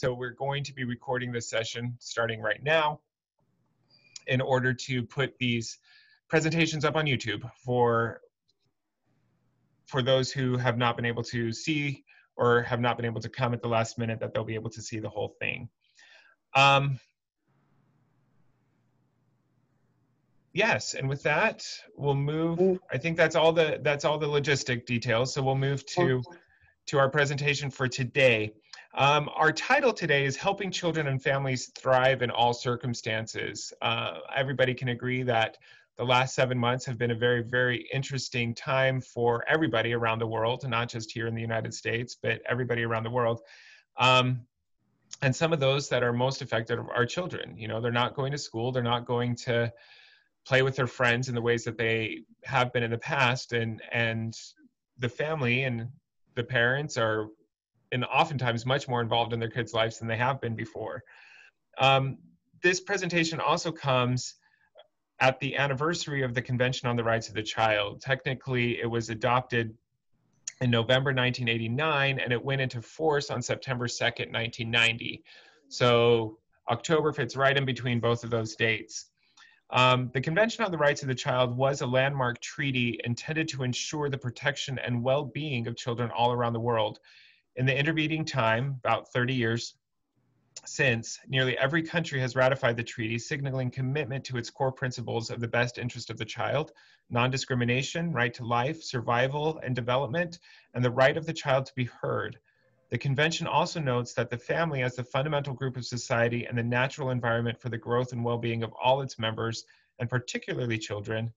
So we're going to be recording this session starting right now in order to put these presentations up on YouTube for those who have not been able to see or have not been able to come at the last minute, that they'll be able to see the whole thing. Yes, and with that, we'll move. I think that's all the logistic details. So we'll move to our presentation for today. Our title today is Helping Children and Families Thrive in All Circumstances. Everybody can agree that the last 7 months have been a very, very interesting time for everybody around the world, not just here in the United States, but everybody around the world. And some of those that are most affected are children. You know, they're not going to school, they're not going to play with their friends in the ways that they have been in the past, and the family and the parents are oftentimes much more involved in their kids' lives than they have been before. This presentation also comes at the anniversary of the Convention on the Rights of the Child. Technically, it was adopted in November 1989, and it went into force on September 2nd, 1990. So October fits right in between both of those dates. The Convention on the Rights of the Child was a landmark treaty intended to ensure the protection and well-being of children all around the world. In the intervening time, about 30 years since, nearly every country has ratified the treaty, signaling commitment to its core principles of the best interest of the child, non-discrimination, right to life, survival and development, and the right of the child to be heard. The convention also notes that the family as the fundamental group of society and the natural environment for the growth and well-being of all its members, and particularly children,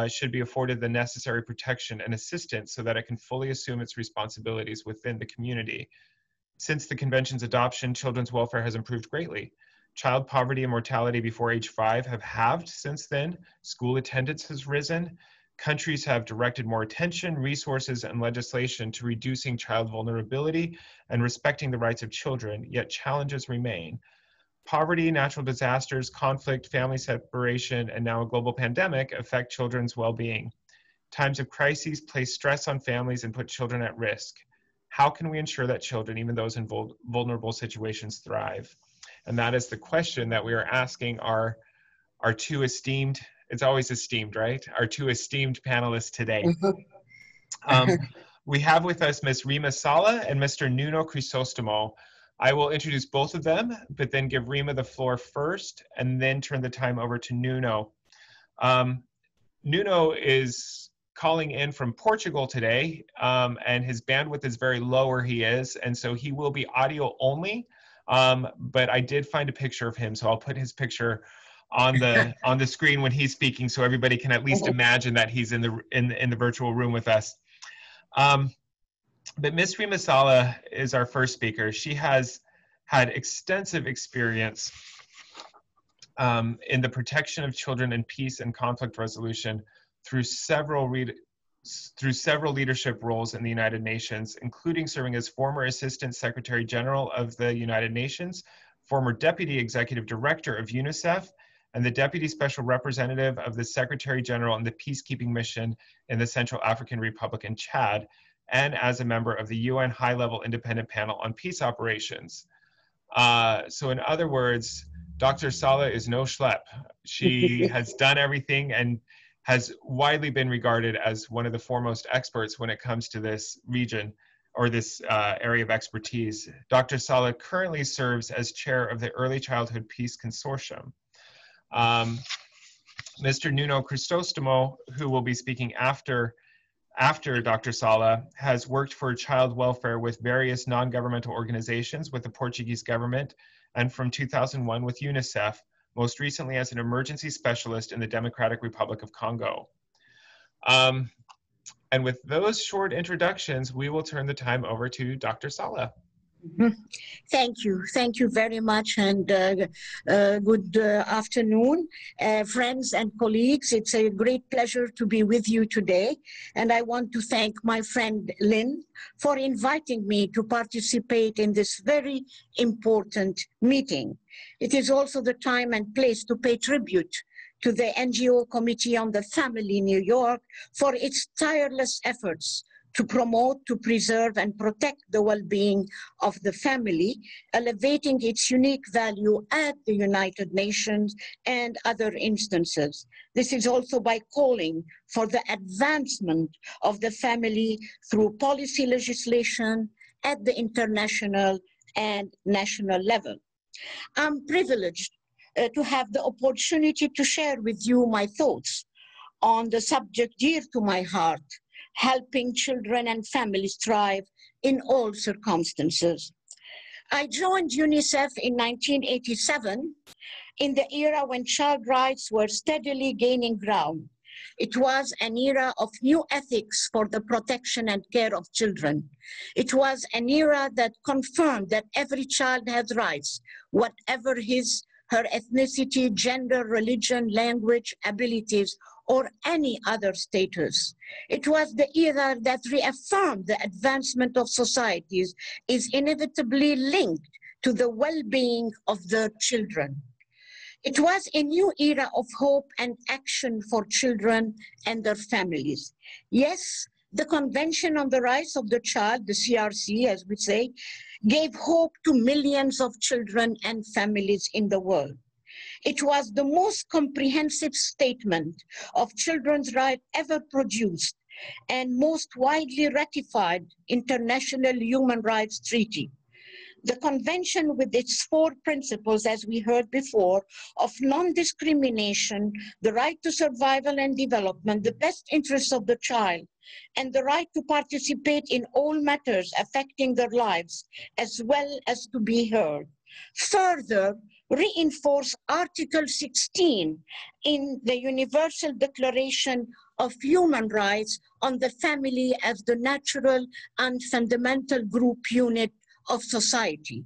should be afforded the necessary protection and assistance so that it can fully assume its responsibilities within the community. Since the convention's adoption, children's welfare has improved greatly. Child poverty and mortality before age 5 have halved since then. School attendance has risen. Countries have directed more attention, resources, and legislation to reducing child vulnerability and respecting the rights of children, yet challenges remain. Poverty, natural disasters, conflict, family separation, and now a global pandemic affect children's well-being. Times of crises place stress on families and put children at risk. How can we ensure that children, even those in vulnerable situations, thrive? And that is the question that we are asking our two esteemed, it's always esteemed, right? Our two esteemed panelists today. We have with us Ms. Rima Sala and Mr. Nuno Crisostomo. I will introduce both of them, but then give Rima the floor first, and then turn the time over to Nuno. Nuno is calling in from Portugal today, and his bandwidth is very low where he is, and so he will be audio only, but I did find a picture of him, so I'll put his picture on the screen when he's speaking, so everybody can at least imagine that he's in the virtual room with us. But Ms. Rima Sala is our first speaker. She has had extensive experience in the protection of children and peace and conflict resolution through several leadership roles in the United Nations, including serving as former Assistant Secretary General of the United Nations, former Deputy Executive Director of UNICEF, and the Deputy Special Representative of the Secretary General in the Peacekeeping Mission in the Central African Republic and Chad, and as a member of the UN High-Level Independent Panel on Peace Operations. So in other words, Dr. Sala is no schlep. She has done everything and has widely been regarded as one of the foremost experts when it comes to this region or this area of expertise. Dr. Sala currently serves as chair of the Early Childhood Peace Consortium. Mr. Nuno Crisostomo, who will be speaking after Dr. Sala, has worked for child welfare with various non-governmental organizations with the Portuguese government, and from 2001 with UNICEF, most recently as an emergency specialist in the Democratic Republic of Congo. And with those short introductions, we will turn the time over to Dr. Sala. Thank you. Thank you very much, and good afternoon, friends and colleagues. It's a great pleasure to be with you today, and I want to thank my friend Lynn for inviting me to participate in this very important meeting. It is also the time and place to pay tribute to the NGO Committee on the Family New York for its tireless efforts to promote, to preserve, and protect the well-being of the family, elevating its unique value at the United Nations and other instances. This is also by calling for the advancement of the family through policy legislation at the international and national level. I'm privileged to have the opportunity to share with you my thoughts on the subject dear to my heart, helping children and families thrive in all circumstances. I joined UNICEF in 1987 in the era when child rights were steadily gaining ground. It was an era of new ethics for the protection and care of children. It was an era that confirmed that every child has rights, whatever his, her ethnicity, gender, religion, language, abilities, or any other status. It was the era that reaffirmed the advancement of societies is inevitably linked to the well-being of the children. It was a new era of hope and action for children and their families. Yes, the Convention on the Rights of the Child, the CRC, as we say, gave hope to millions of children and families in the world. It was the most comprehensive statement of children's rights ever produced and most widely ratified international human rights treaty. The convention, with its 4 principles, as we heard before, of non-discrimination, the right to survival and development, the best interests of the child, and the right to participate in all matters affecting their lives, as well as to be heard. Further, reinforce Article 16 in the Universal Declaration of Human Rights on the family as the natural and fundamental group unit of society.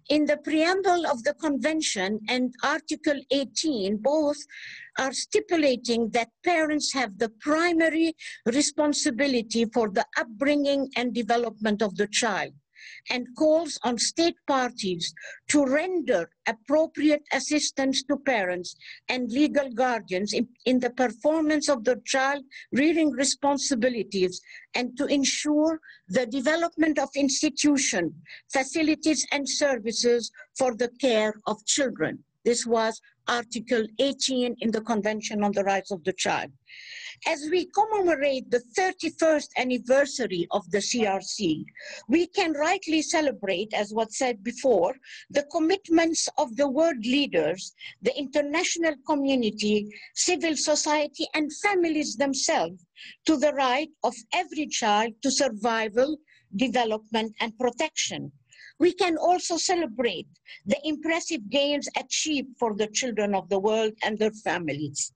In the preamble of the convention and Article 18, both are stipulating that parents have the primary responsibility for the upbringing and development of the child, and calls on state parties to render appropriate assistance to parents and legal guardians in the performance of the child rearing responsibilities, and to ensure the development of institutions, facilities, and services for the care of children. This was Article 18 in the Convention on the Rights of the Child. As we commemorate the 31st anniversary of the CRC, we can rightly celebrate, as was said before, the commitments of the world leaders, the international community, civil society, and families themselves to the right of every child to survival, development, and protection. We can also celebrate the impressive gains achieved for the children of the world and their families.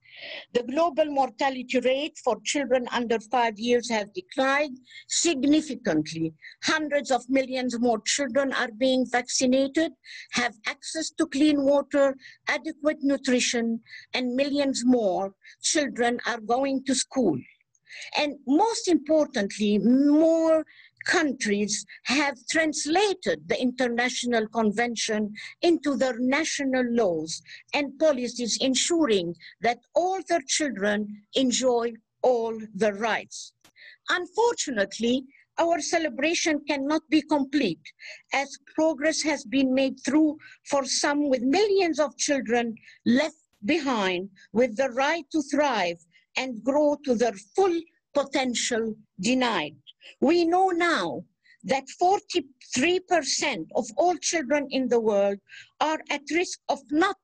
The global mortality rate for children under 5 years has declined significantly. Hundreds of millions more children are being vaccinated, have access to clean water, adequate nutrition, and millions more children are going to school. And most importantly, more countries have translated the international convention into their national laws and policies, ensuring that all their children enjoy all the rights. Unfortunately, our celebration cannot be complete, as progress has been made through for some, with millions of children left behind with the right to thrive and grow to their full potential denied. We know now that 43% of all children in the world are at risk of not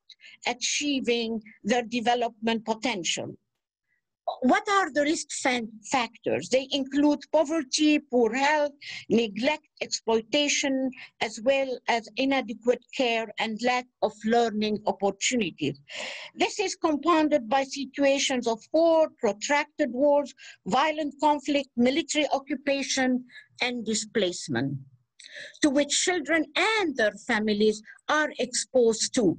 achieving their development potential. What are the risk factors? They include poverty, poor health, neglect, exploitation, as well as inadequate care and lack of learning opportunities. This is compounded by situations of war, protracted wars, violent conflict, military occupation, and displacement, to which children and their families are exposed to.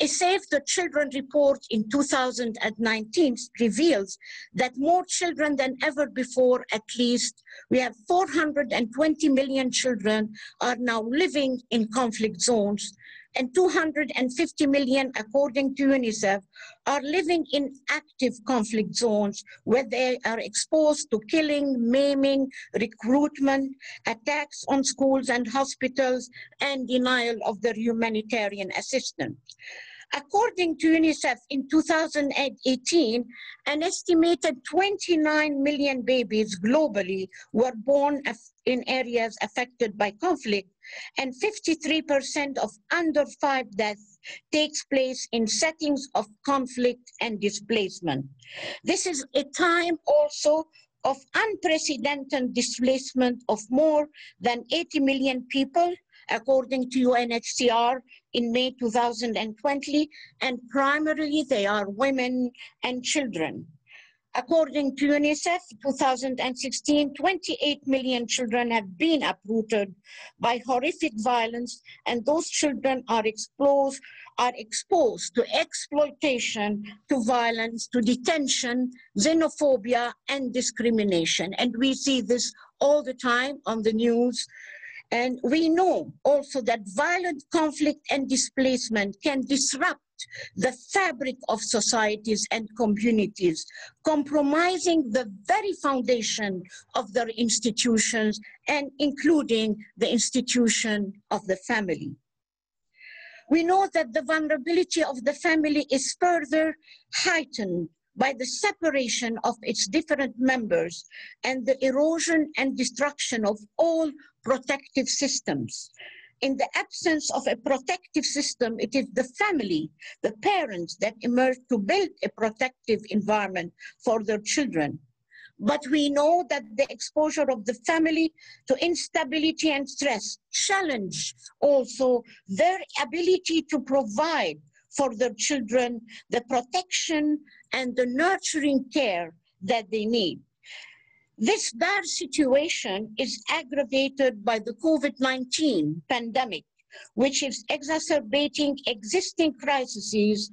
A Save the Children report in 2019 reveals that more children than ever before, at least, we have 420 million children are now living in conflict zones, and 250 million, according to UNICEF, are living in active conflict zones where they are exposed to killing, maiming, recruitment, attacks on schools and hospitals, and denial of their humanitarian assistance. According to UNICEF, in 2018, an estimated 29 million babies globally were born in areas affected by conflict, and 53% of under 5 deaths takes place in settings of conflict and displacement. This is a time also of unprecedented displacement of more than 80 million people, according to UNHCR in May 2020, and primarily they are women and children. According to UNICEF, 2016, 28 million children have been uprooted by horrific violence, and those children are exposed to exploitation, to violence, to detention, xenophobia, and discrimination. And we see this all the time on the news. And we know also that violent conflict and displacement can disrupt the fabric of societies and communities, compromising the very foundation of their institutions, and including the institution of the family. We know that the vulnerability of the family is further heightened by the separation of its different members and the erosion and destruction of all protective systems. In the absence of a protective system, it is the family, the parents, that emerge to build a protective environment for their children. But we know that the exposure of the family to instability and stress challenge also their ability to provide for their children the protection and the nurturing care that they need. This dire situation is aggravated by the COVID-19 pandemic, which is exacerbating existing crises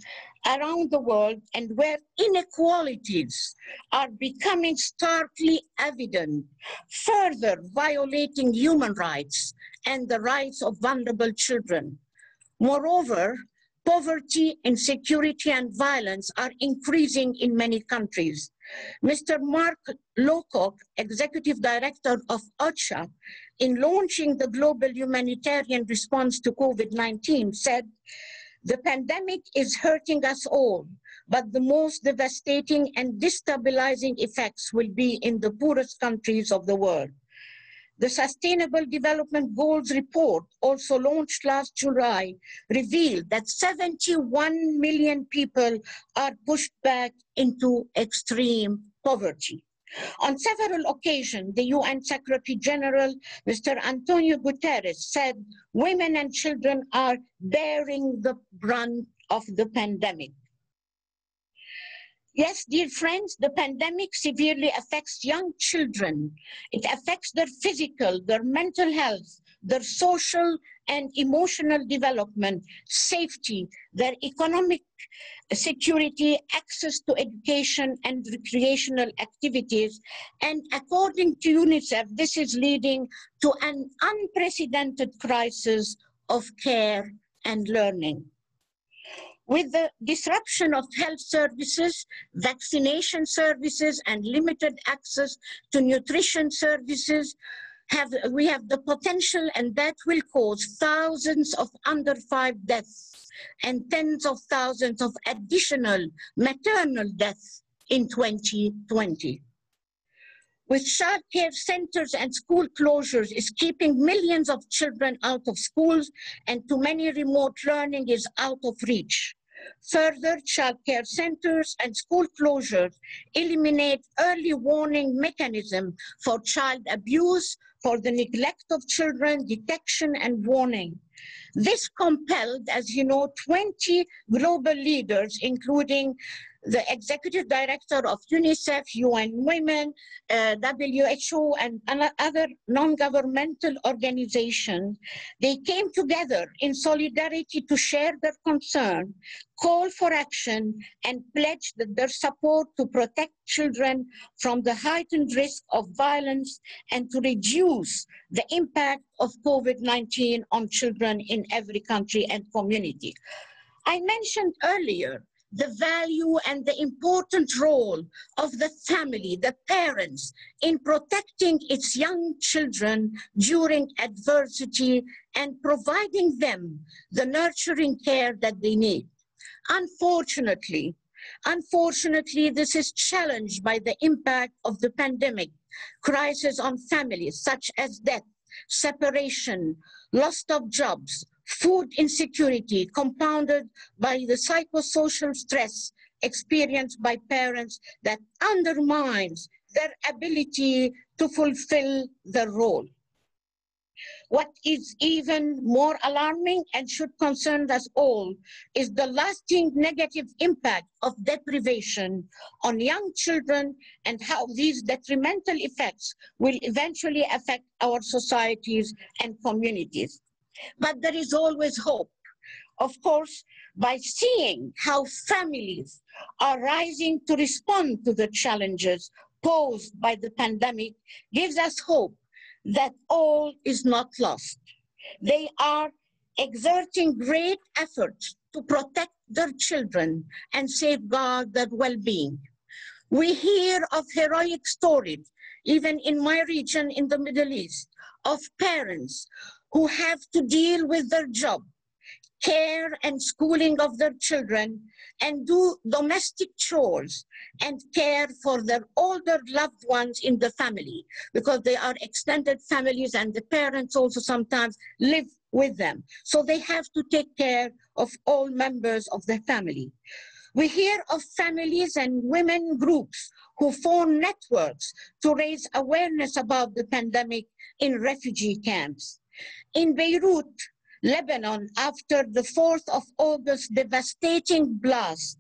around the world and where inequalities are becoming starkly evident, further violating human rights and the rights of vulnerable children. Moreover, poverty, insecurity, and violence are increasing in many countries. Mr. Mark Lowcock, Executive Director of OCHA, in launching the global humanitarian response to COVID-19, said, "The pandemic is hurting us all, but the most devastating and destabilizing effects will be in the poorest countries of the world." The Sustainable Development Goals report, also launched last July, revealed that 71 million people are pushed back into extreme poverty. On several occasions, the UN Secretary General, Mr. Antonio Guterres, said women and children are bearing the brunt of the pandemic. Yes, dear friends, the pandemic severely affects young children. It affects their physical, their mental health, their social and emotional development, safety, their economic security, access to education and recreational activities. And according to UNICEF, this is leading to an unprecedented crisis of care and learning. With the disruption of health services, vaccination services, and limited access to nutrition services, we have the potential, and that will cause thousands of under 5 deaths and tens of thousands of additional maternal deaths in 2020. With child care centers and school closures is keeping millions of children out of schools, and too many remote learning is out of reach. Further, child care centers and school closures eliminate early warning mechanism for child abuse, for the neglect of children, detection and warning. This compelled, as you know, 20 global leaders, including the Executive Director of UNICEF, UN Women, WHO, and other non-governmental organizations. They came together in solidarity to share their concern, call for action, and pledge their support to protect children from the heightened risk of violence and to reduce the impact of COVID-19 on children in in every country and community. I mentioned earlier the value and the important role of the family, the parents, in protecting its young children during adversity and providing them the nurturing care that they need. Unfortunately, this is challenged by the impact of the pandemic crisis on families, such as death, separation, loss of jobs, food insecurity, compounded by the psychosocial stress experienced by parents that undermines their ability to fulfill their role. What is even more alarming and should concern us all is the lasting negative impact of deprivation on young children and how these detrimental effects will eventually affect our societies and communities. But there is always hope. Of course, by seeing how families are rising to respond to the challenges posed by the pandemic gives us hope that all is not lost. They are exerting great efforts to protect their children and safeguard their well-being. We hear of heroic stories, even in my region in the Middle East, of parents who have to deal with their job, care and schooling of their children, and do domestic chores and care for their older loved ones in the family, because they are extended families and the parents also sometimes live with them. So they have to take care of all members of the family. We hear of families and women groups who form networks to raise awareness about the pandemic in refugee camps. In Beirut, Lebanon, after the 4th of August devastating blast,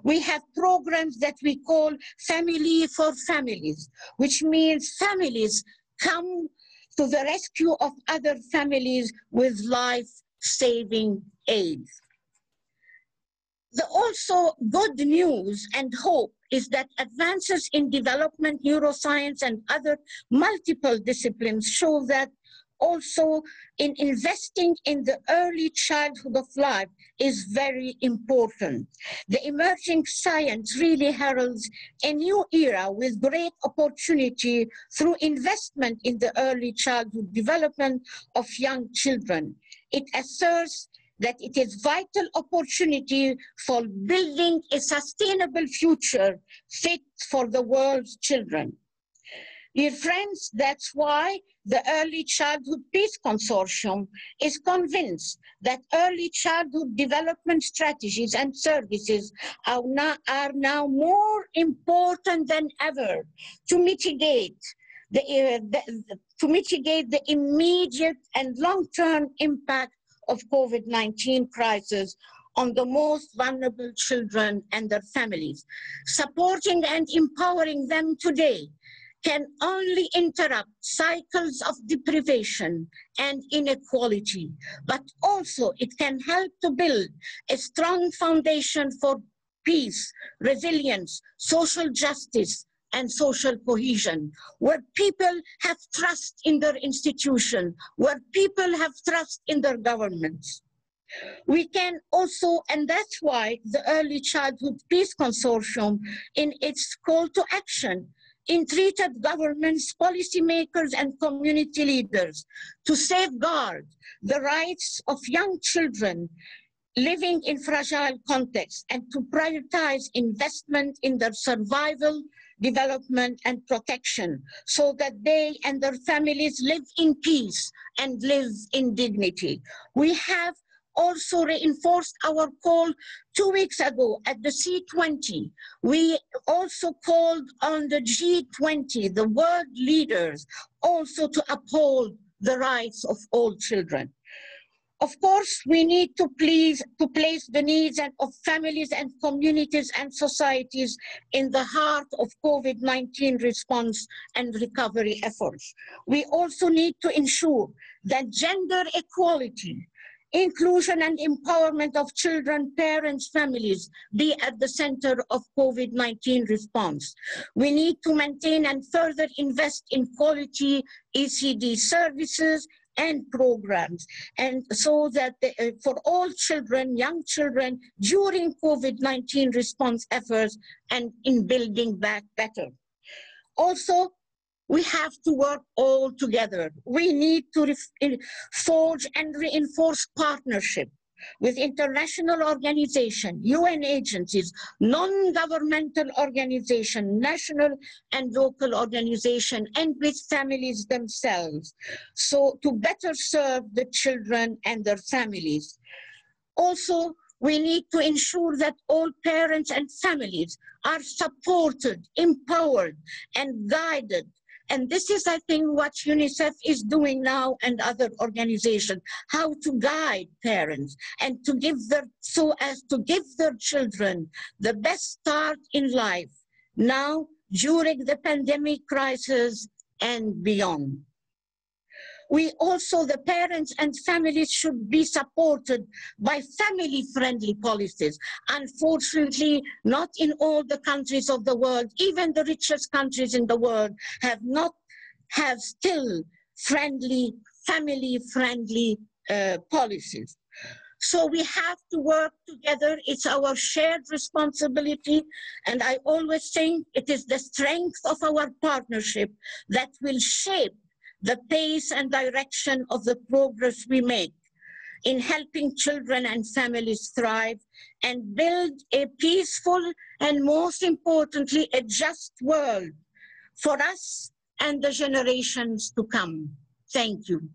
we have programs that we call Family for Families, which means families come to the rescue of other families with life-saving aid. The also good news and hope is that advances in development, neuroscience, and other multiple disciplines show that also in investing in the early childhood of life is very important. The emerging science really heralds a new era with great opportunity through investment in the early childhood development of young children. It asserts that it is vital opportunity for building a sustainable future fit for the world's children. Dear friends, that's why the Early Childhood Peace Consortium is convinced that early childhood development strategies and services are now more important than ever to mitigate the immediate and long-term impact of COVID-19 crisis on the most vulnerable children and their families. Supporting and empowering them today can only interrupt cycles of deprivation and inequality, but also it can help to build a strong foundation for peace, resilience, social justice, and social cohesion, where people have trust in their institution, where people have trust in their governments. We can also, and that's why the Early Childhood Peace Consortium, in its call to action, entreated governments, policymakers, and community leaders to safeguard the rights of young children living in fragile contexts and to prioritize investment in their survival, development, and protection so that they and their families live in peace and live in dignity. We have also reinforced our call 2 weeks ago at the C20. We also called on the G20, the world leaders, also to uphold the rights of all children. Of course, we need to place the needs of families and communities and societies in the heart of COVID-19 response and recovery efforts. We also need to ensure that gender equality, inclusion and empowerment of children, parents, families be at the center of COVID-19 response. We need to maintain and further invest in quality ECD services and programs, and so that for all children, young children, during COVID-19 response efforts and in building back better. Also, we have to work all together. We need to forge and reinforce partnership with international organizations, UN agencies, non-governmental organizations, national and local organizations, and with families themselves, so to better serve the children and their families. Also, we need to ensure that all parents and families are supported, empowered, and guided. And this is, I think, what UNICEF is doing now and other organizations, how to guide parents and to give so as to give their children the best start in life, now, during the pandemic crisis and beyond. We also, the parents and families should be supported by family-friendly policies. Unfortunately, not in all the countries of the world, even the richest countries in the world have still family-friendly policies. So we have to work together. It's our shared responsibility. And I always think it is the strength of our partnership that will shape the pace and direction of the progress we make in helping children and families thrive and build a peaceful and, most importantly, a just world for us and the generations to come. Thank you.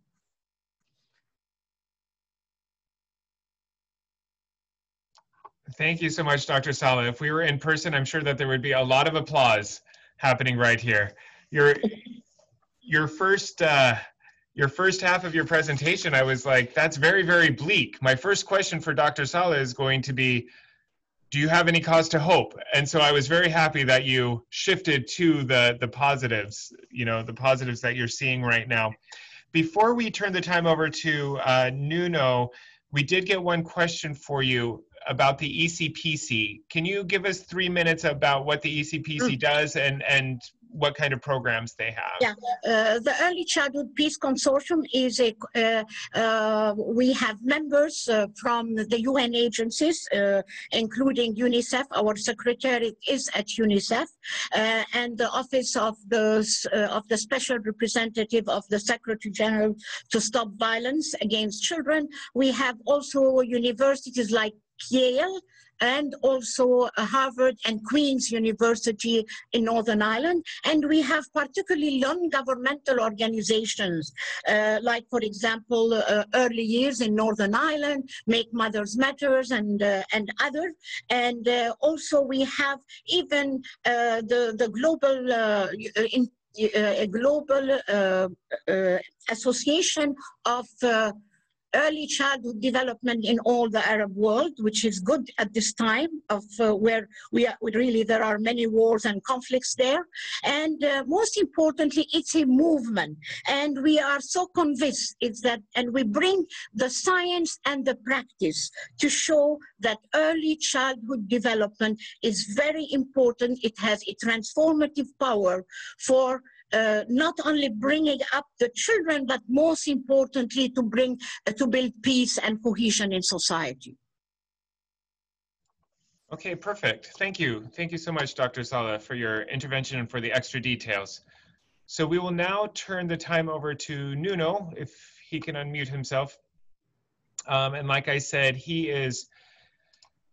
Thank you so much, Dr. Saleh. If we were in person, I'm sure that there would be a lot of applause happening right here. Your first half of your presentation, I was like, that's very, very bleak. My first question for Dr. Saleh is going to be, do you have any cause to hope? And so I was very happy that you shifted to the positives, the positives that you're seeing right now. Before we turn the time over to Nuno, we did get one question for you about the ECPC. Can you give us 3 minutes about what the ECPC does and what kind of programs they have? Yeah, the Early Childhood Peace Consortium is we have members from the UN agencies, including UNICEF. Our secretariat is at UNICEF, and the Office of the Special Representative of the Secretary General to Stop Violence Against Children. We have also universities like Yale, and also Harvard and Queen's University in Northern Ireland. And we have particularly non-governmental organizations, like, for example, Early Years in Northern Ireland, Make Mothers Matters, and other. And also we have even the global association of early childhood development in all the Arab world, which is good at this time of where there are many wars and conflicts there. And most importantly, it's a movement. And we are so convinced and we bring the science and the practice to show that early childhood development is very important. It has a transformative power for not only bringing up the children, but most importantly to build peace and cohesion in society. Okay, perfect. Thank you. Thank you so much, Dr. Saleh, for your intervention and for the extra details. So we will now turn the time over to Nuno, if he can unmute himself. And like I said, he is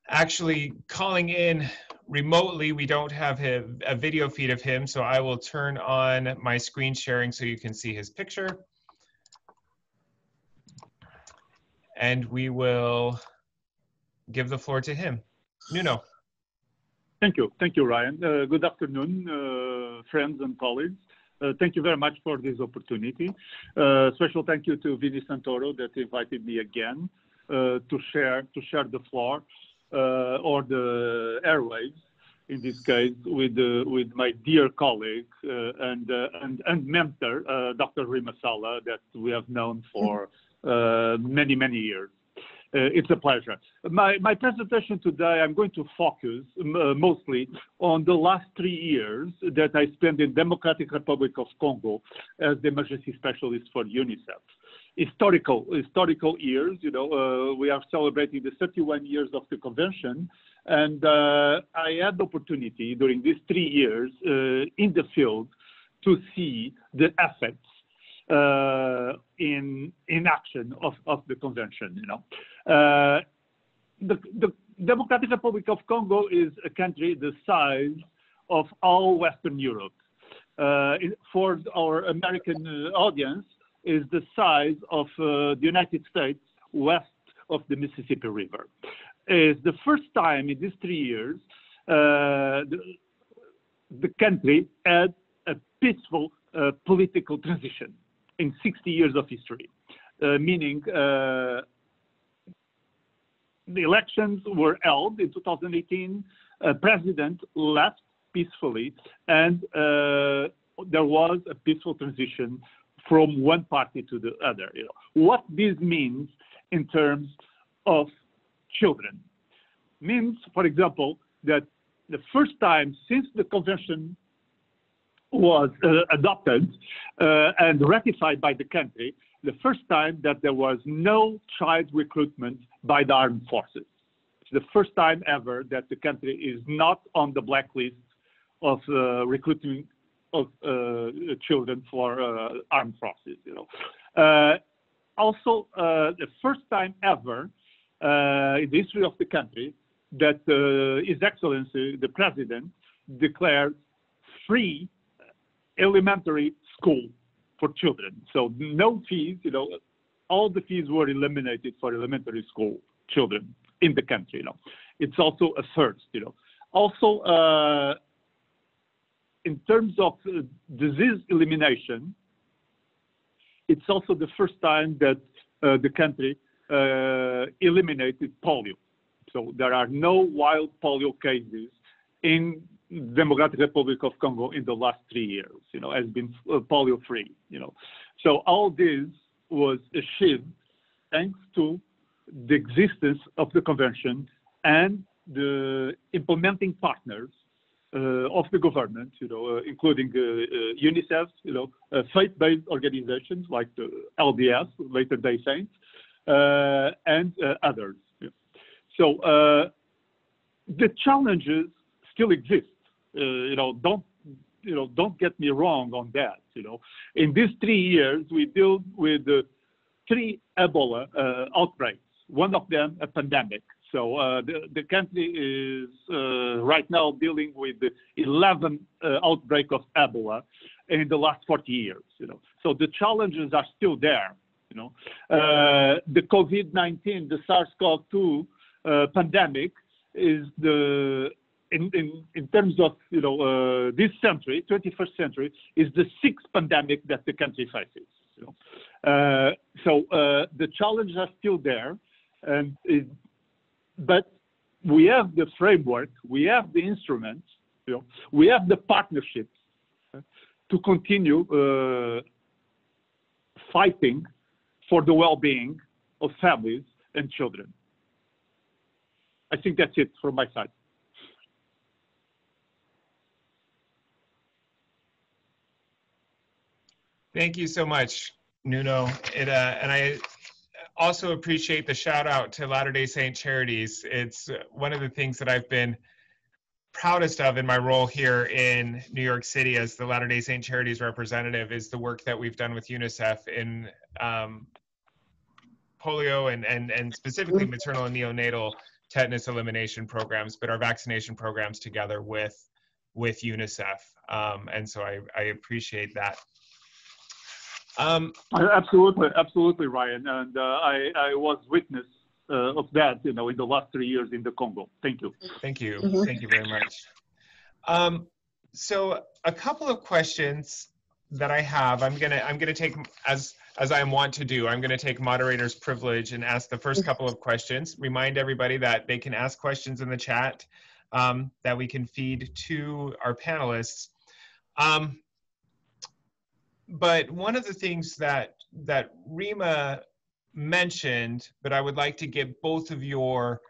actually calling in remotely. We don't have a video feed of him, so I will turn on my screen sharing so you can see his picture. And we will give the floor to him. Nuno. Thank you, Ryan. Good afternoon, friends and colleagues. Thank you very much for this opportunity. Special thank you to Vinny Santoro that invited me again to share the floor or the airwaves, in this case, with my dear colleague and mentor, Dr. Rima Saleh, that we have known for many years. It's a pleasure. My presentation today, I'm going to focus mostly on the last 3 years that I spent in Democratic Republic of Congo as the emergency specialist for UNICEF. historical years. You know, we are celebrating the 31 years of the convention, and I had the opportunity during these 3 years in the field to see the effects in action of the convention. You know, the Democratic Republic of Congo is a country the size of all Western Europe. For our American audience, is the size of the United States west of the Mississippi River. It's the first time in these 3 years the country had a peaceful political transition in 60 years of history, meaning the elections were held in 2018, president left peacefully, and there was a peaceful transition from one party to the other. You know, what this means in terms of children means, for example, that the first time since the convention was adopted and ratified by the country, the first time that there was no child recruitment by the armed forces. It's the first time ever that the country is not on the blacklist of recruiting of children for armed forces. You know, also the first time ever in the history of the country that His Excellency the President declared free elementary school for children. So no fees. You know, all the fees were eliminated for elementary school children in the country. You know, it's also a first. You know, also. In terms of disease elimination, it's also the first time that the country eliminated polio. So there are no wild polio cases in Democratic Republic of Congo in the last 3 years. You know, has been polio free. You know, so all this was achieved thanks to the existence of the convention and the implementing partners of the government, you know, including UNICEF, you know, faith-based organizations like the LDS, Latter Day Saints, and others. Yeah. So the challenges still exist. Don't get me wrong on that. You know, in these 3 years, we deal with 3 Ebola outbreaks. One of them a pandemic. So the country is right now dealing with 11 outbreak of Ebola in the last 40 years. You know, so the challenges are still there. You know, the COVID-19, the SARS-CoV-2 pandemic is in terms of this century, 21st century, is the 6th pandemic that the country faces. You know, so the challenges are still there, and but we have the framework, we have the instruments, you know, we have the partnerships to continue fighting for the well-being of families and children. I think that's it from my side. Thank you so much, Nuno. And I also appreciate the shout out to Latter-day Saint Charities. It's one of the things that I've been proudest of in my role here in New York City as the Latter-day Saint Charities representative is the work that we've done with UNICEF in polio and specifically maternal and neonatal tetanus elimination programs, but our vaccination programs together with UNICEF. And so I appreciate that. Absolutely, Ryan, and I was witness of that, you know, in the last 3 years in the Congo. Thank you. Thank you. Thank you very much. So a couple of questions that I have, I'm gonna take as I am wont to do. I'm gonna take moderator's privilege and ask the first couple of questions. Remind everybody that they can ask questions in the chat that we can feed to our panelists. But one of the things that Rima mentioned, but I would like to get both of your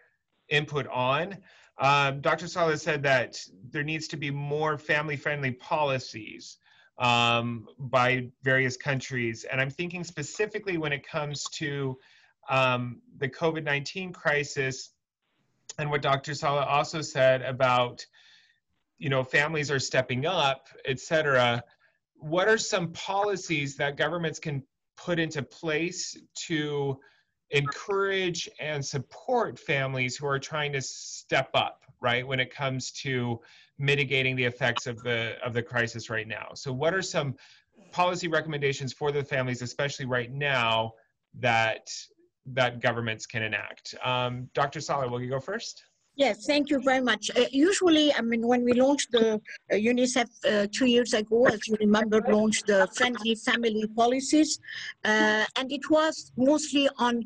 input on, Dr. Salah said that there needs to be more family-friendly policies. by various countries. And I'm thinking specifically when it comes to the COVID-19 crisis and what Dr. Saleh also said about, families are stepping up, et cetera. What are some policies that governments can put into place to encourage and support families who are trying to step up, right, when it comes to mitigating the effects of the crisis right now? So what are some policy recommendations for the families, especially right now, that governments can enact? Dr. Saleh, will you go first? Yes, thank you very much. Usually, when we launched the UNICEF 2 years ago, as you remember, launched the friendly family policies, and it was mostly on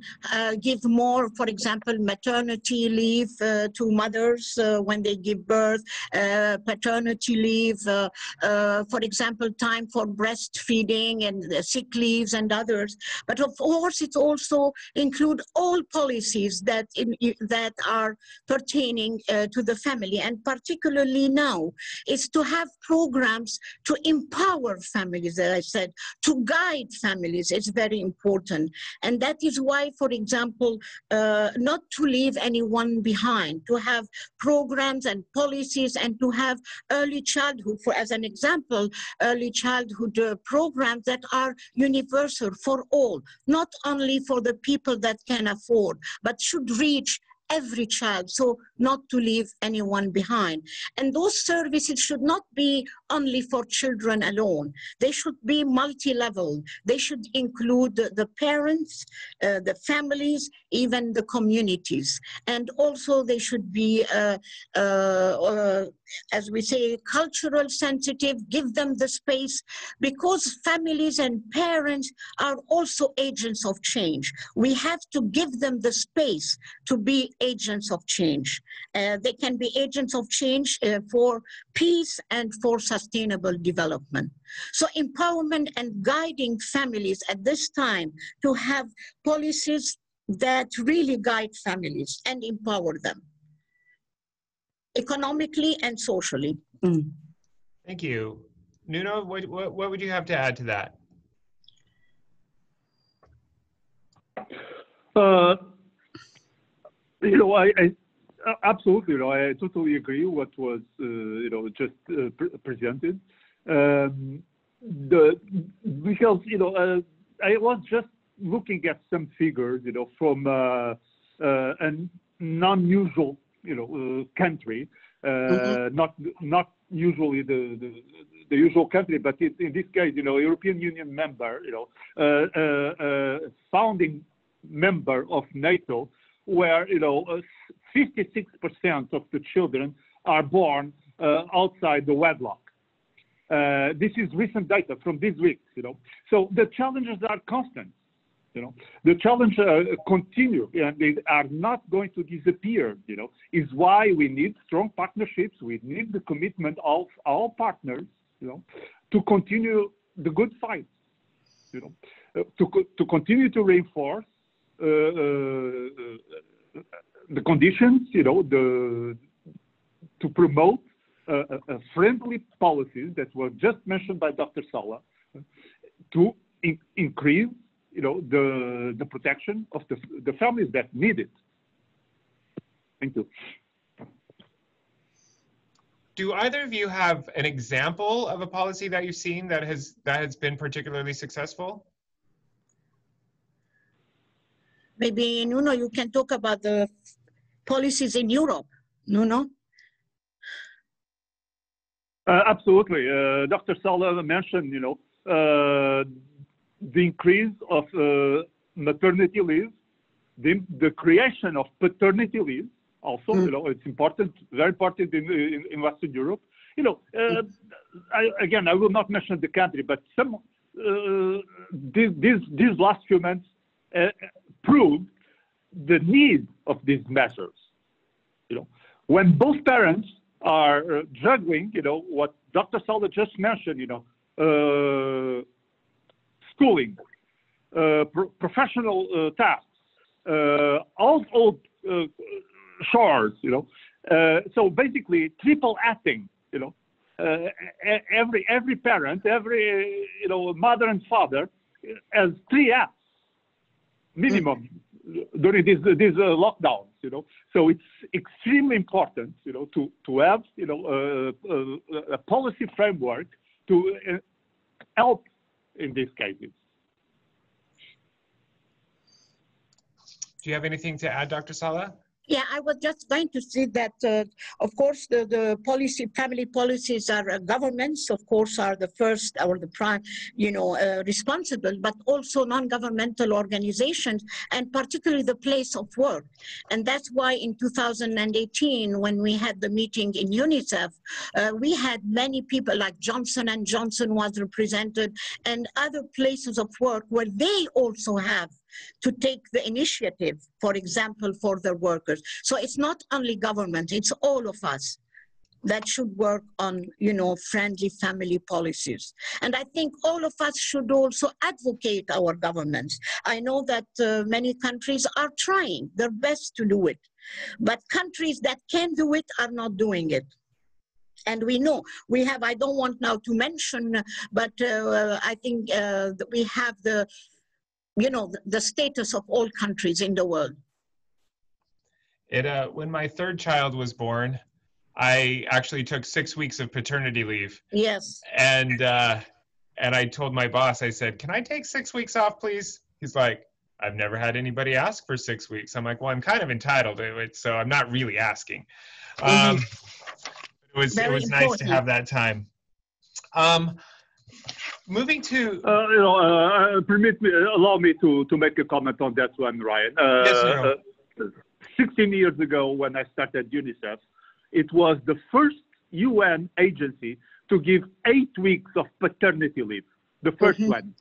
give more, for example, maternity leave to mothers when they give birth, paternity leave, for example, time for breastfeeding and sick leaves and others. But of course, it also include all policies that are pertaining to the family, and particularly now is to have programs to empower families, as I said, to guide families is very important. And that is why, for example, not to leave anyone behind, to have programs and policies, and to have early childhood, as an example, early childhood programs that are universal for all, not only for the people that can afford, but should reach every child, so not to leave anyone behind. And those services should not be only for children alone. They should be multi-level. They should include the parents, the families, even the communities. And also they should be, as we say, cultural sensitive, give them the space, because families and parents are also agents of change. We have to give them the space to be agents of change. They can be agents of change for peace and for sustainable development. So empowerment and guiding families at this time to have policies that really guide families and empower them economically and socially. Thank you. Nuno, what would you have to add to that? I absolutely, I totally agree what was, just presented. Because, I was just looking at some figures, from a non-usual, country, not usually the usual country, but in this case, European Union member, founding member of NATO, where 56% of the children are born outside the wedlock. This is recent data from this week. So the challenges are constant. The challenge continue, and they are not going to disappear. Is why we need strong partnerships. We need the commitment of our partners. To continue the good fight. To continue to reinforce the conditions, to promote a friendly policies that were just mentioned by Dr. Saleh, to increase, the protection of the families that need it. Thank you. Do either of you have an example of a policy that you've seen that has been particularly successful? Maybe, Nuno, you can talk about the policies in Europe. Nuno? Absolutely. Dr. Saleh mentioned, the increase of maternity leave, the creation of paternity leave. Also, it's important, very important in Western Europe. I will not mention the country, but these last few months proved the need of these measures. When both parents are juggling, what Dr. Saleh just mentioned, schooling, professional tasks, household chores, so basically triple acting, every parent, every mother and father has 3 apps minimum during these lockdowns. So it's extremely important, to have a policy framework to help in these cases. Do you have anything to add, Dr. Saleh? Yeah, I was just going to say that, of course, the family policies are governments, of course, are the first or the prime, responsible, but also non-governmental organizations, and particularly the place of work. And that's why in 2018, when we had the meeting in UNICEF, we had many people like Johnson & Johnson was represented, and other places of work where they also have to take the initiative, for example, for their workers. So it's not only government, it's all of us that should work on, friendly family policies. And I think all of us should also advocate our governments. I know that many countries are trying their best to do it, but countries that can do it are not doing it. And we know, I don't want now to mention, but I think we have the status of all countries in the world. When my 3rd child was born, I actually took 6 weeks of paternity leave. Yes. And I told my boss, I said, "Can I take 6 weeks off, please?" He's like, "I've never had anybody ask for 6 weeks." I'm like, "Well, I'm kind of entitled to it, so I'm not really asking." It was nice to have that time. Moving to allow me to make a comment on that one, Ryan. Yes, 16 years ago, when I started UNICEF, it was the first UN agency to give 8 weeks of paternity leave. The first one,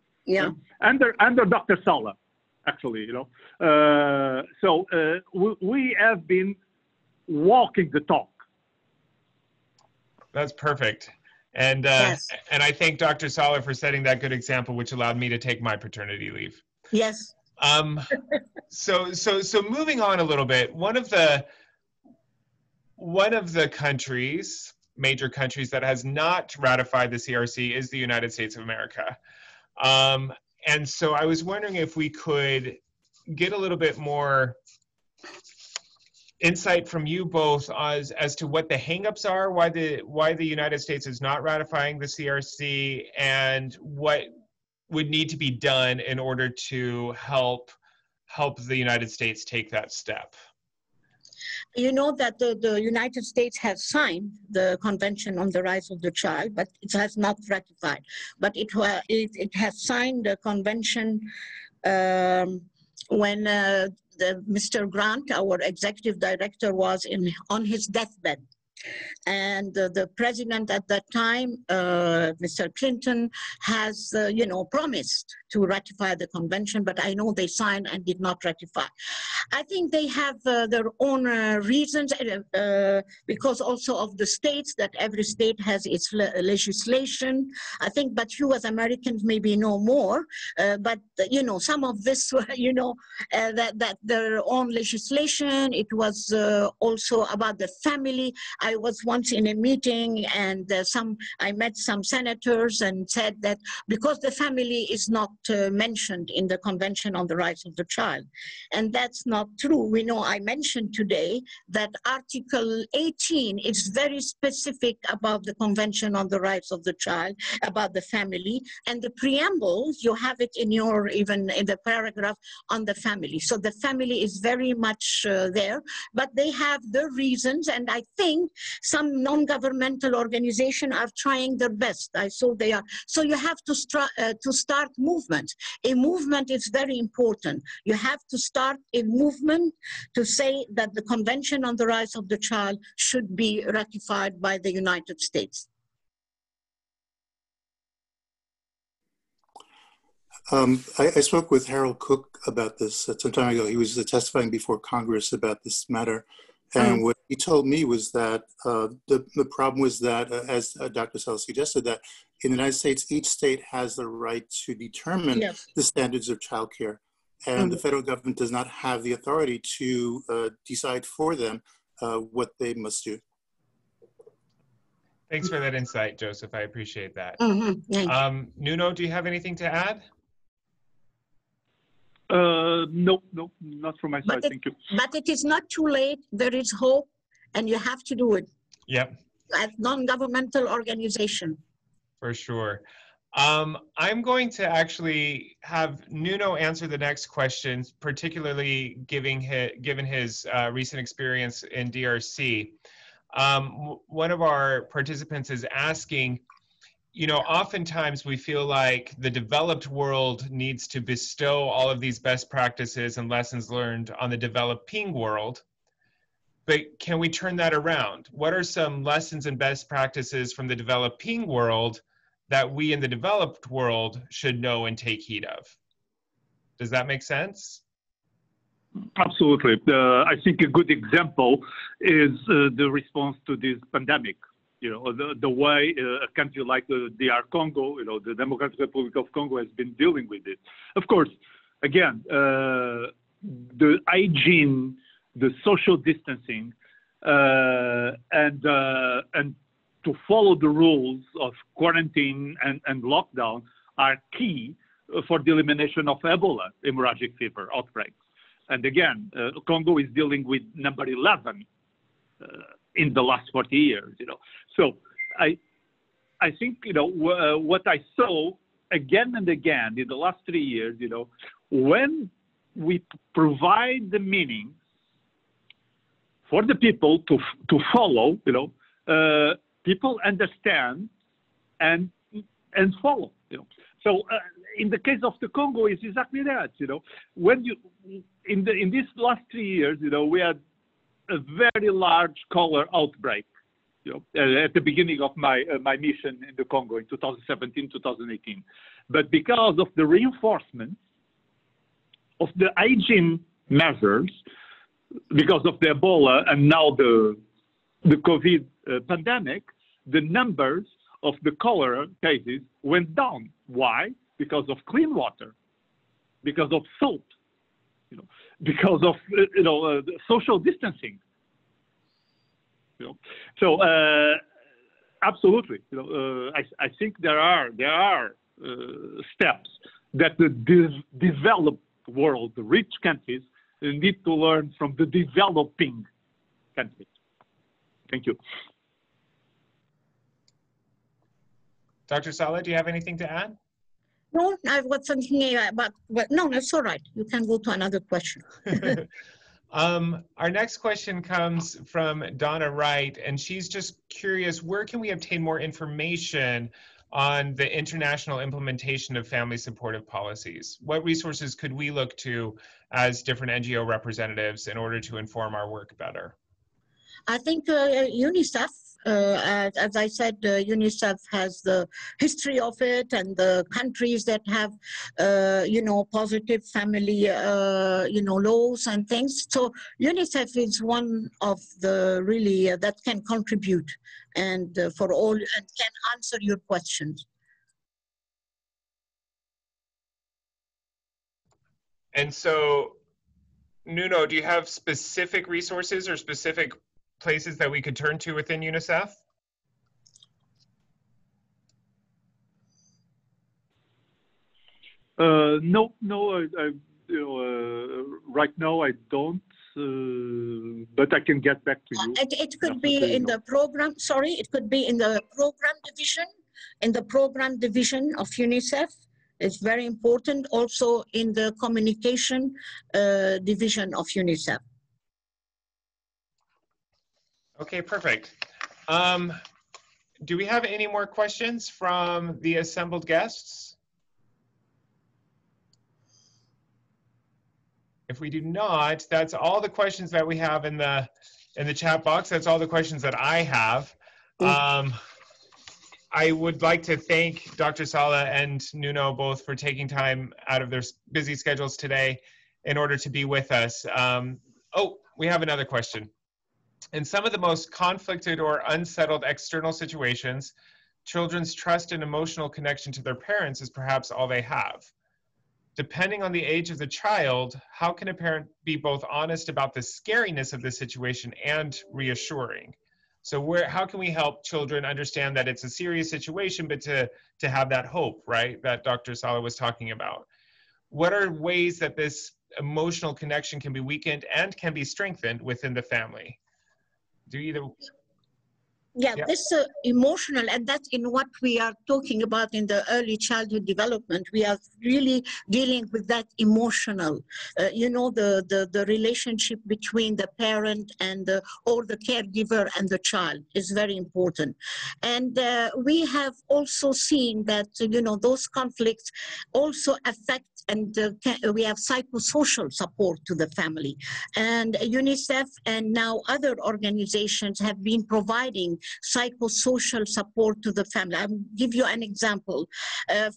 under Dr. Saleh, actually, So we have been walking the talk. That's perfect. And and I thank Dr. Saleh for setting that good example, which allowed me to take my paternity leave. Yes. So moving on a little bit, one of the countries, major countries that has not ratified the CRC is the United States of America. And so I was wondering if we could get a little bit more insight from you both as to what the hangups are, why the United States is not ratifying the CRC, and what would need to be done in order to help the United States take that step. You know that the United States has signed the Convention on the Rights of the Child, but it has not ratified. But it has signed the convention when Mr. Grant, our executive director, was on his deathbed. And the president at that time, Mr. Clinton, has, promised to ratify the convention, but I know they signed and did not ratify. I think they have their own reasons, because also of the states, that every state has its legislation. I think, but you as Americans maybe know more, but, some of this, that their own legislation. It was also about the family. I was once in a meeting, and I met some senators and said that because the family is not mentioned in the Convention on the Rights of the Child, and that's not true. We know, I mentioned today that Article 18 is very specific about the Convention on the Rights of the Child, about the family, and the preamble, you have it in even in the paragraph on the family. So the family is very much there, but they have their reasons, and I think some non-governmental organizations are trying their best. I saw they are. So you have to start movement. A movement is very important. You have to start a movement to say that the Convention on the Rights of the Child should be ratified by the United States. I spoke with Harold Cook about this some time ago. He was testifying before Congress about this matter. And what he told me was that the problem was that, as Dr. Saleh suggested, that in the United States, each state has the right to determine the standards of childcare. And the federal government does not have the authority to decide for them what they must do. Thanks for that insight, Joseph. I appreciate that. Nuno, do you have anything to add? No, not from my side. Thank you. But it is not too late. There is hope, and you have to do it. Yep. As non-governmental organization. For sure. I'm going to actually have Nuno answer the next question, particularly given his recent experience in DRC. One of our participants is asking, you know, oftentimes we feel like the developed world needs to bestow all of these best practices and lessons learned on the developing world. But can we turn that around? What are some lessons and best practices from the developing world that we in the developed world should know and take heed of? Does that make sense? Absolutely. I think a good example is the response to this pandemic. You know, the way a country like the DR Congo, you know, the Democratic Republic of Congo has been dealing with it. Of course, again, the hygiene, the social distancing, and to follow the rules of quarantine and lockdown are key for the elimination of Ebola hemorrhagic fever outbreaks. And again, Congo is dealing with number 11 in the last 40 years, you know. So I think, you know, what I saw again and again in the last 3 years, you know, when we provide the meaning for the people to follow, you know, people understand and follow, you know. So in the case of the Congo, it's exactly that, you know. When you in these last 3 years, you know, we had a very large cholera outbreak, you know, at the beginning of my mission in the Congo in 2017, 2018. But because of the reinforcement of the hygiene measures, because of the Ebola and now the COVID pandemic, the numbers of the cholera cases went down. Why? Because of clean water, because of soap, you know, because of social distancing. You know, so absolutely, you know, I think there are steps that the developed world, the rich countries, need to learn from the developing countries. Thank you. Dr. Sala, do you have anything to add? No, I've got something about, well, no, that's all right. You can go to another question. Our next question comes from Donna Wright, and she's just curious, where can we obtain more information on the international implementation of family supportive policies? What resources could we look to as different NGO representatives in order to inform our work better? I think UNICEF, as I said, UNICEF has the history of it and the countries that have, positive family, laws and things. So UNICEF is one of the really that can contribute and for all and can answer your questions. And so, Nuno, do you have specific resources or specific places that we could turn to within UNICEF? No, right now I don't, but I can get back to you. It could be in the program, it could be in the program division of UNICEF. It's very important. Also in the communication division of UNICEF. Okay, perfect. Do we have any more questions from the assembled guests? If we do not, that's all the questions that we have in the chat box. That's all the questions that I have. I would like to thank Dr. Sala and Nuno both for taking time out of their busy schedules today in order to be with us. Oh, we have another question. In some of the most conflicted or unsettled external situations, children's trust and emotional connection to their parents is perhaps all they have. Depending on the age of the child, how can a parent be both honest about the scariness of the situation and reassuring? So how can we help children understand that it's a serious situation, but to have that hope, right, that Dr. Saleh was talking about? What are ways that this emotional connection can be weakened and can be strengthened within the family? Do either? Yeah, this emotional, and that's in what we are talking about in the early childhood development. We are really dealing with that emotional, the relationship between the parent and or the caregiver and the child is very important. And we have also seen that, those conflicts also affect, and we have psychosocial support to the family. And UNICEF and now other organizations have been providing psychosocial support to the family. I'll give you an example.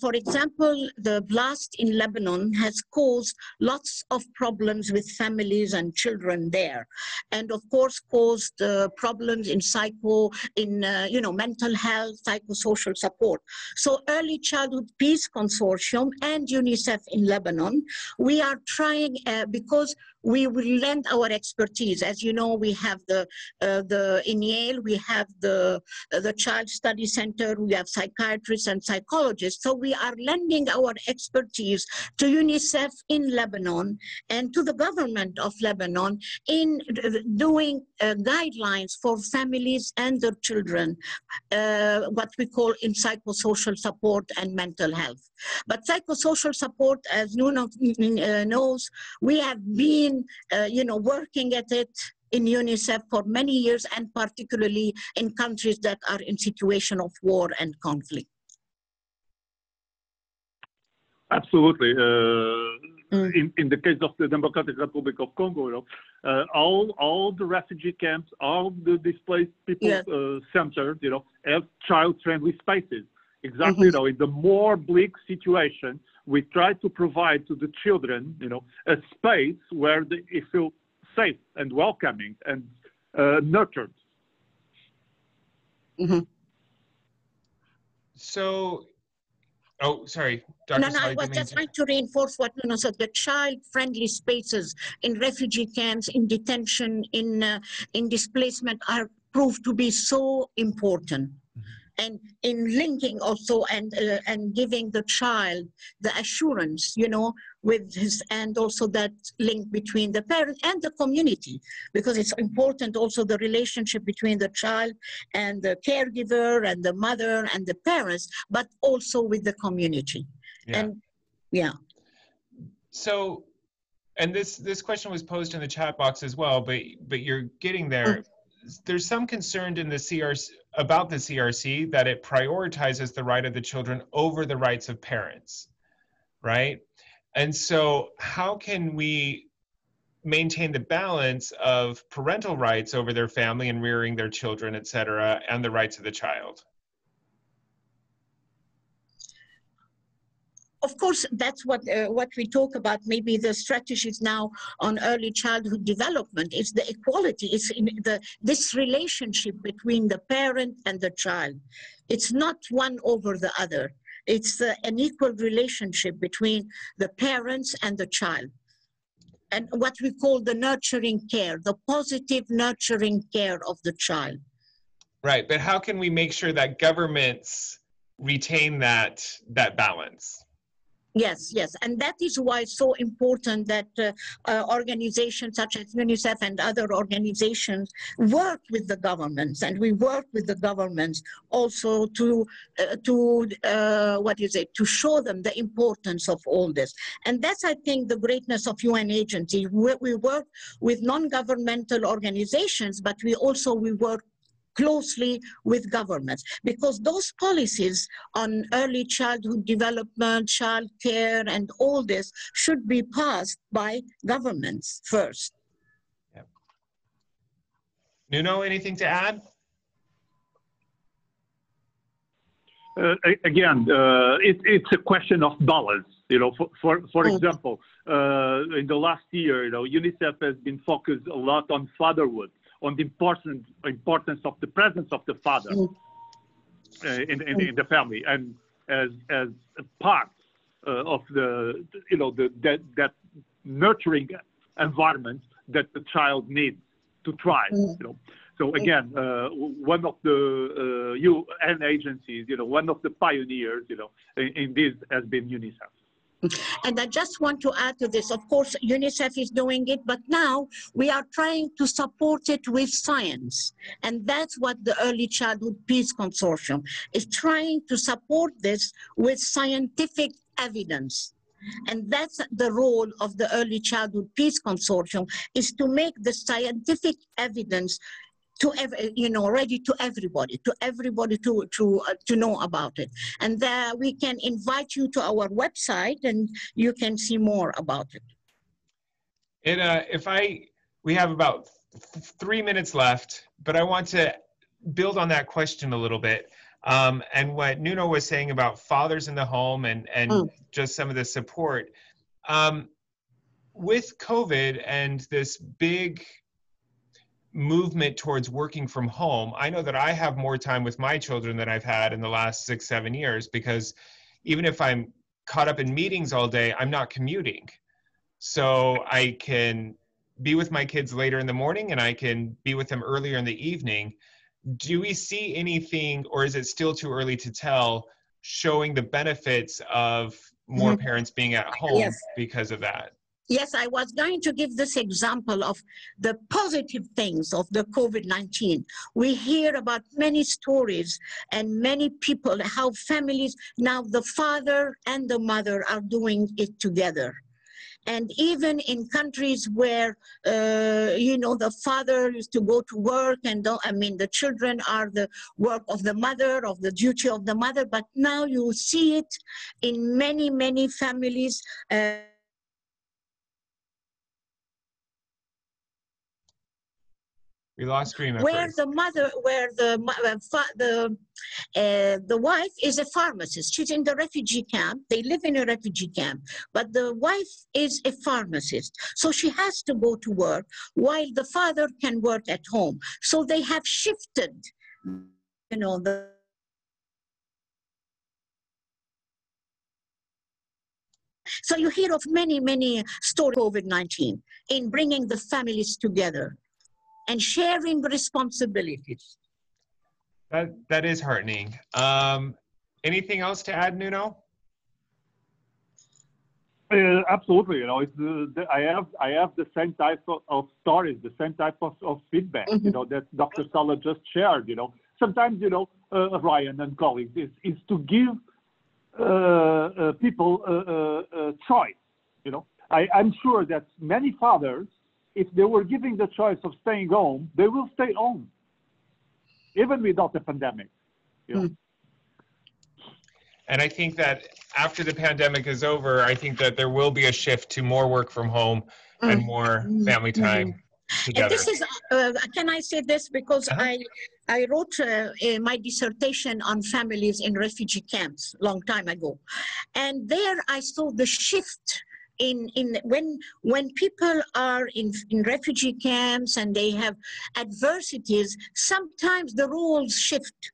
For example, the blast in Lebanon has caused lots of problems with families and children there. And of course, caused problems in mental health, psychosocial support. So Early Childhood Peace Consortium and UNICEF in Lebanon, we are trying, because we will lend our expertise. As you know, we have in Yale, we have the Child Study Center, we have psychiatrists and psychologists. So we are lending our expertise to UNICEF in Lebanon and to the government of Lebanon in doing guidelines for families and their children, what we call in psychosocial support and mental health. But psychosocial support, as Nuno knows, we have been working at it in UNICEF for many years, and particularly in countries that are in situation of war and conflict. Absolutely. In the case of the Democratic Republic of Congo, all the refugee camps, all the displaced people centers, have child-friendly spaces. Exactly, in the more bleak situation, we try to provide to the children, a space where they feel safe and welcoming and nurtured. So, sorry, Dr. No, I was just trying to reinforce what Nuno said. The child-friendly spaces in refugee camps, in detention, in displacement are proved to be so important. And in linking also and giving the child the assurance, with his, and also that link between the parent and the community, because it's important also the relationship between the child and the caregiver and the mother and the parents, but also with the community. So, and this question was posed in the chat box as well, but you're getting there. There's some concern in the CRC about the CRC that it prioritizes the right of the children over the rights of parents, right? And so how can we maintain the balance of parental rights over their family and rearing their children, et cetera, and the rights of the child? Of course, that's what we talk about. Maybe the strategies now on early childhood development is the equality. It's in this relationship between the parent and the child. It's not one over the other. It's an equal relationship between the parents and the child. And what we call the nurturing care, the positive nurturing care of the child. Right, but how can we make sure that governments retain that balance? Yes, and that is why it's so important that organizations such as UNICEF and other organizations work with the governments, and we work with the governments also to show them the importance of all this. And that's, I think, the greatness of UN agency. We work with non-governmental organizations, but we work closely with governments, because those policies on early childhood development, child care, and all this should be passed by governments first. Yep. Nuno, anything to add? Again, it's a question of balance. For example, in the last year, UNICEF has been focused a lot on fatherhood, on the importance of the presence of the father in the family, and as a part of that nurturing environment that the child needs to try. So again, one of the UN agencies, one of the pioneers, in this has been UNICEF. And I just want to add to this, of course, UNICEF is doing it, but now we are trying to support it with science. And that's what the Early Childhood Peace Consortium is trying to support this with scientific evidence. And that's the role of the Early Childhood Peace Consortium, is to make the scientific evidence ready to everybody to know about it. And we can invite you to our website and you can see more about it. We have about 3 minutes left, but I want to build on that question a little bit. And what Nuno was saying about fathers in the home and just some of the support. With COVID and this big movement towards working from home, I know that I have more time with my children than I've had in the last 6-7 years, because even if I'm caught up in meetings all day, I'm not commuting. So I can be with my kids later in the morning and I can be with them earlier in the evening. Do we see anything, or is it still too early to tell, showing the benefits of more parents being at home because of that? Yes, I was going to give this example of the positive things of the COVID-19. We hear about many stories and many people, how families, now the father and the mother are doing it together. And even in countries where, the father is to go to work and the children are the work of the mother, of the duty of the mother. But now you see it in many, many families. We lost stream. Where the wife is a pharmacist. She's in the refugee camp. They live in a refugee camp, but the wife is a pharmacist. So she has to go to work while the father can work at home. So they have shifted, So you hear of many, many stories of COVID-19 in bringing the families together and sharing responsibilities. That is heartening. Anything else to add, Nuno? Absolutely. I have the same type of stories, the same type of feedback, that Dr. Salah just shared. Sometimes, Ryan and colleagues, is to give people a choice. I'm sure that many fathers, if they were giving the choice of staying home, they will stay home, even without the pandemic. And I think that after the pandemic is over, I think that there will be a shift to more work from home and more family time together. And this is, can I say this? Because I wrote my dissertation on families in refugee camps a long time ago. And there I saw the shift when people are in refugee camps and they have adversities, sometimes the roles shift.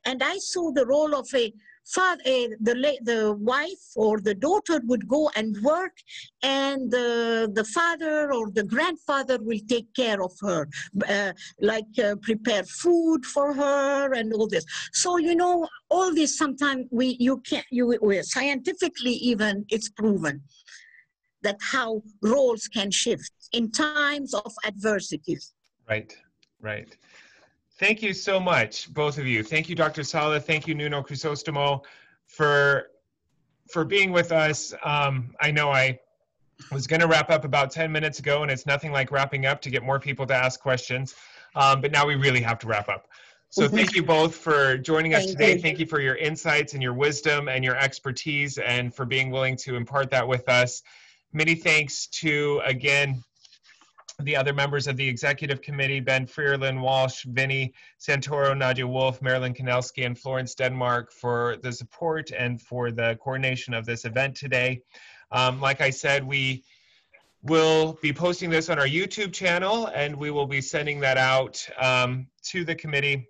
And I saw the role of a father, the wife or the daughter would go and work, and the father or the grandfather will take care of her, prepare food for her and all this. So all this sometimes scientifically even it's proven that how roles can shift in times of adversities. Right. Thank you so much, both of you. Thank you, Dr. Salah. Thank you, Nuno Crisostomo, for being with us. I know I was going to wrap up about 10 minutes ago, and it's nothing like wrapping up to get more people to ask questions. But now we really have to wrap up. So thank you both for joining us today. Thank you for your insights and your wisdom and your expertise, and for being willing to impart that with us. Many thanks to, again, the other members of the executive committee, Ben Freerlin Walsh, Vinny Santoro, Nadia Wolf, Marilyn Kanelski, and Florence Denmark, for the support and for the coordination of this event today. Like I said, we will be posting this on our YouTube channel, and we will be sending that out to the committee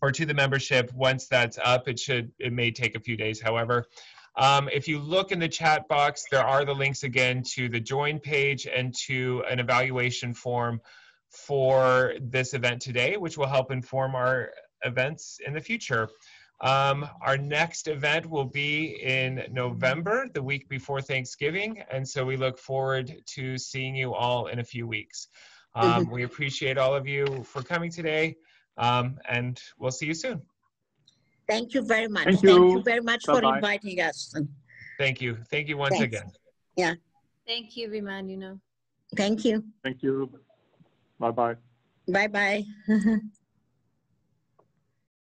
or to the membership once that's up. It may take a few days, however. If you look in the chat box, there are the links again to the join page and to an evaluation form for this event today, which will help inform our events in the future. Our next event will be in November, the week before Thanksgiving, and so we look forward to seeing you all in a few weeks. We appreciate all of you for coming today, and we'll see you soon. Thank you very much. Thank you. Thank you very much for Bye-bye. inviting us. Thank you. Thank you once Thanks. again. Yeah. Thank you, Vimanino. Thank you. Thank you. Bye-bye. Bye-bye.